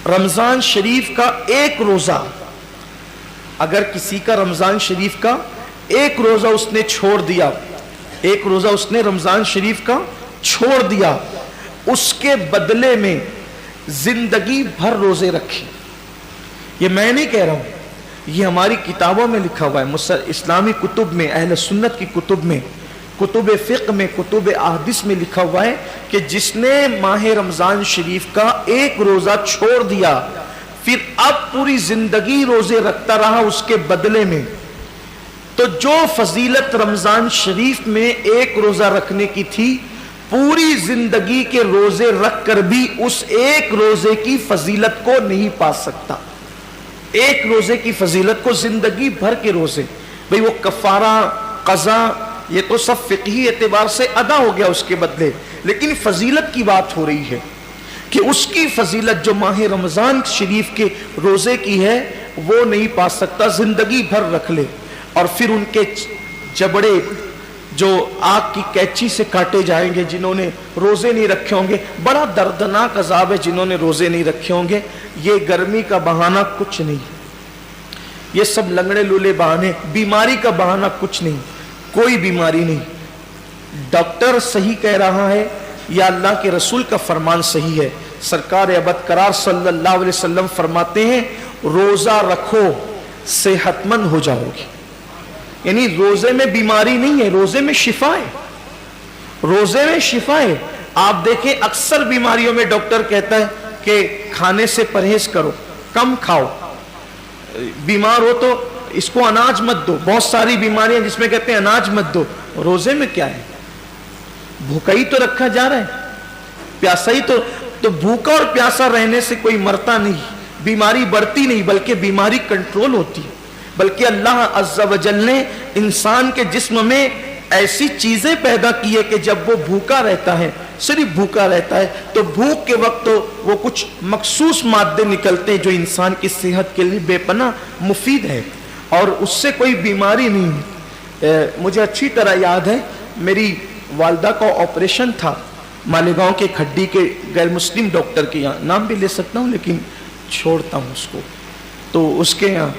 رمضان شریف کا ایک روزہ، اگر کسی کا رمضان شریف کا ایک روزہ اس نے چھوڑ دیا، ایک روزہ اس نے رمضان شریف کا چھوڑ دیا، اس کے بدلے میں زندگی بھر روزے رکھے. یہ میں نہیں کہہ رہا ہوں، یہ ہماری کتابوں میں لکھا ہوا ہے، اسلامی کتب میں، اہل سنت کی کتب میں، کتب فقہ میں، کتب احادیث میں لکھا ہوا ہے کہ جس نے ماہ رمضان شریف کا ایک روزہ چھوڑ دیا پھر اب پوری زندگی روزے رکھتا رہا اس کے بدلے میں، تو جو فضیلت رمضان شریف میں ایک روزہ رکھنے کی تھی پوری زندگی کے روزے رکھ کر بھی اس ایک روزے کی فضیلت کو نہیں پا سکتا. ایک روزے کی فضیلت کو زندگی بھر کے روزے، بھئی وہ کفارہ قضا یہ تو سب فقہی اعتبار سے ادا ہو گیا اس کے بدلے، لیکن فضیلت کی بات ہو رہی ہے کہ اس کی فضیلت جو ماہ رمضان شریف کے روزے کی ہے وہ نہیں پا سکتا، زندگی بھر رکھ لے. اور پھر ان کے جبڑے جو آگ کی کینچی سے کاٹے جائیں گے جنہوں نے روزے نہیں رکھے ہوں گے. بڑا دردناک عذاب ہے جنہوں نے روزے نہیں رکھے ہوں گے. یہ گرمی کا بہانہ کچھ نہیں، یہ سب لنگڑے لولے بہانے، بیماری کا بہانہ کچھ نہیں، کوئی بیماری نہیں. ڈاکٹر صحیح کہہ رہا ہے یا اللہ کے رسول کا فرمان صحیح ہے؟ سرکار ابد قرار صلی اللہ علیہ وسلم فرماتے ہیں روزہ رکھو صحت مند ہو جاؤ گے. یعنی روزے میں بیماری نہیں ہے، روزے میں شفا ہے، روزے میں شفا ہے. آپ دیکھیں اکثر بیماریوں میں ڈاکٹر کہتا ہے کہ کھانے سے پرہیز کرو، کم کھاؤ، بیمار ہو تو اس کو اناج مت دو. بہت ساری بیماریاں جس میں کہتے ہیں اناج مت دو. روزے میں کیا ہے؟ بھوکا ہی تو رکھا جا رہا ہے، پیاسا ہی تو بھوکا اور پیاسا رہنے سے کوئی مرتا نہیں، بیماری بڑھتی نہیں بلکہ بیماری کنٹرول ہوتی ہے. بلکہ اللہ عز و جل نے انسان کے جسم میں ایسی چیزیں پیدا کی ہے کہ جب وہ بھوکا رہتا ہے، صرف بھوکا رہتا ہے، تو بھوک کے وقت تو وہ کچھ مخصوص مادے نکلتے ہیں جو انسان کی صحت کے لیے بے پناہ مفید ہے اور اس سے کوئی بیماری نہیں ہے. مجھے اچھی طرح یاد ہے میری والدہ کا آپریشن تھا مالیگاؤں کے کھڈی کے غیر مسلم ڈاکٹر کے یہاں، نام بھی لے سکتا ہوں لیکن چھوڑتا ہوں اس کو. تو اس کے یہاں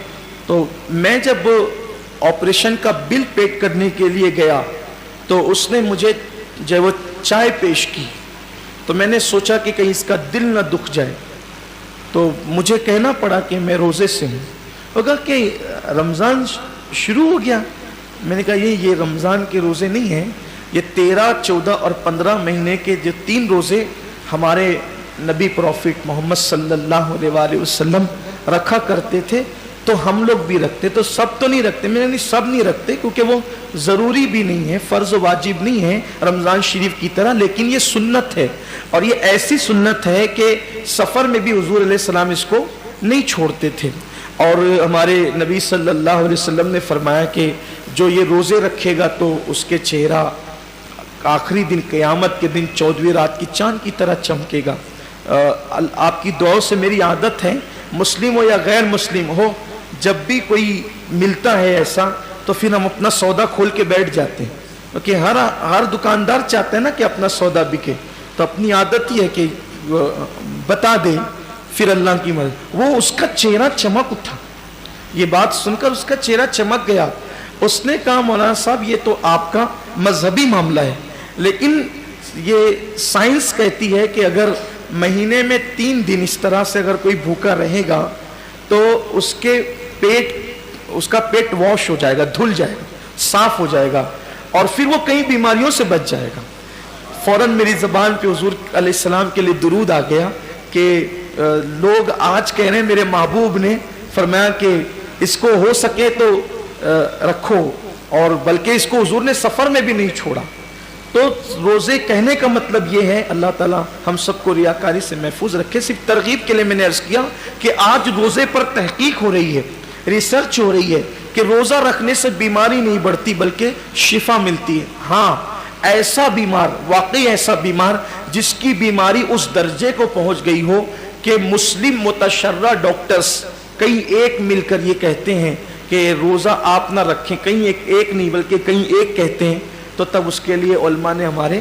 تو میں جب آپریشن کا بل پیڈ کرنے کے لیے گیا تو اس نے مجھے جب وہ چائے پیش کی تو میں نے سوچا کہ کہیں اس کا دل نہ دکھ جائے، تو مجھے کہنا پڑا کہ میں روزے سے ہوں. وہ کہا کہ رمضان شروع ہو گیا. میں نے کہا یہ رمضان کے روزے نہیں ہیں، یہ 13، 14 اور 15 مہینے کے جو 3 روزے ہمارے نبی پروفٹ محمد صلی اللہ علیہ وسلم رکھا کرتے تھے تو ہم لوگ بھی رکھتے. تو سب تو نہیں رکھتے، میں نے سب نہیں رکھتے کیونکہ وہ ضروری بھی نہیں ہے، فرض و واجب نہیں ہے رمضان شریف کی طرح، لیکن یہ سنت ہے. اور یہ ایسی سنت ہے کہ سفر میں بھی حضور علیہ السلام اس کو نہیں چھوڑتے تھے. اور ہمارے نبی صلی اللہ علیہ وسلم نے فرمایا کہ جو یہ روزے رکھے گا تو اس کے چہرہ آخری دن قیامت کے دن 14ویں رات کی چاند کی طرح چمکے گا. آپ کی دعاؤں سے میری عادت ہے، مسلم ہو یا غیر مسلم ہو، جب بھی کوئی ملتا ہے ایسا تو پھر ہم اپنا سودا کھول کے بیٹھ جاتے ہیں کیونکہ ہر دکاندار چاہتا ہے نا کہ اپنا سودا بکے. تو اپنی عادت ہی ہے کہ بتا دے، پھر اللہ کی مدد. وہ اس کا چہرہ چمک اٹھا، یہ بات سن کر اس کا چہرہ چمک گیا. اس نے کہا مولانا صاحب یہ تو آپ کا مذہبی معاملہ ہے، لیکن یہ سائنس کہتی ہے کہ اگر مہینے میں 3 دن اس طرح سے اگر کوئی بھوکا رہے گا تو اس کا پیٹ واش ہو جائے گا، دھل جائے گا، صاف ہو جائے گا اور پھر وہ کئی بیماریوں سے بچ جائے گا. فوراً میری زبان پہ حضور علیہ السلام کے لیے درود آ گیا کہ لوگ آج کہہ رہے ہیں میرے محبوب نے فرمایا کہ اس کو ہو سکے تو رکھو، اور بلکہ اس کو حضور نے سفر میں بھی نہیں چھوڑا. تو روزے کہنے کا مطلب یہ ہے اللہ تعالیٰ ہم سب کو ریاکاری سے محفوظ رکھے. صرف ترغیب کے لیے میں نے عرض کیا کہ آج روزے پر تحقیق ہو رہی ہے، ریسرچ ہو رہی ہے کہ روزہ رکھنے سے بیماری نہیں بڑھتی بلکہ شفا ملتی ہے. ہاں ایسا بیمار، واقعی ایسا بیمار جس کی بیماری اس درجے کو پہنچ گئی ہو کہ مسلم متشرع ڈاکٹرز کئی ایک مل کر یہ کہتے ہیں کہ روزہ آپ نہ رکھیں، کہیں ایک نہیں بلکہ کہیں ایک کہتے ہیں، تو تب اس کے لیے علماء نے ہمارے